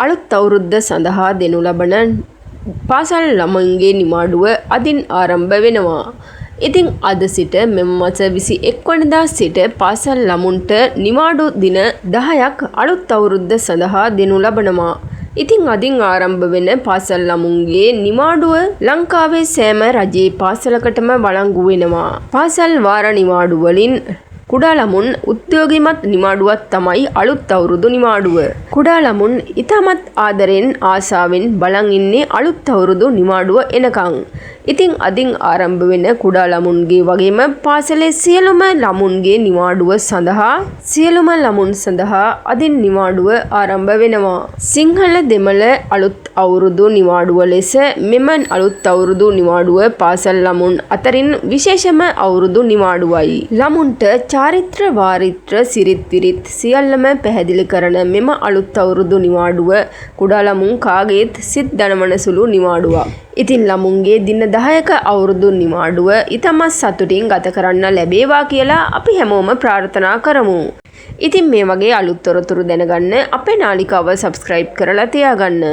අලුත් අවුරුද්ද සඳහා දෙනු ලබන පාසල් ළමුන්ගේ නිමාඩුව අදින් ආරම්භ වෙනවා. ඉතින් අද සිට මෙම මාස 21 වනදා සිට පාසල් ළමුන්ට නිමාඩු දින 10ක් අලුත් අවුරුද්ද සඳහා දෙනු ලබනවා. ඉතින් අදින් ආරම්භ වෙන පාසල් ළමුන්ගේ නිමාඩුව ලංකාවේ සෑම රජයේ පාසලකටම වළංගු වෙනවා. පාසල් වාර නිමාඩු වලින් කුඩා ළමුන් උද්‍යෝගිමත් නිමාඩුවක් තමයි අලුත් අවුරුදු නිමාඩුව. කුඩා ළමුන් ඉතාමත් ආදරෙන් ආසාවෙන් බලන් ඉන්නේ අලුත් අවුරුදු නිමාඩුව එනකන්. ඉතින් අදින් ආරම්භ වෙන කුඩා ළමුන්ගේ වගේම පාසලේ සියලුම ළමුන්ගේ නිමාඩුව සඳහා අදින් නිමාඩුව ආරම්භ වෙනවා. සිංහල දෙමළ අලුත් අවුරුදු නිමාඩුව ලෙස මෙම අලුත් අවුරුදු නිමාඩුව පාසල් ළමුන් අතරින් විශේෂම අවුරුදු නිමාඩුවයි. ළමුන්ට චාරිත්‍ර වාරිත්‍ර සිරිත් විරිත් සියල්ලම පැහැදිලි කරන මෙම අලුත් අවුරුදු නිමාඩුව කුඩා ළමුන් කාගේත් සිත් දනවන සුළු නිමාඩුවක්. ඉතින් ළමුන්ගේ දින 10ක අවුරුදු නිමාඩුව ඉතාමත් සතුටින් ගත කරන්න ලැබේවා කියලා අපි හැමෝම ප්‍රාර්ථනා කරමු. ඉතින් මේ වගේ අලුත් තොරතුරු දැනගන්න අපේ නාලිකාව සබ්ස්ක්‍රයිබ් කරලා තියාගන්න.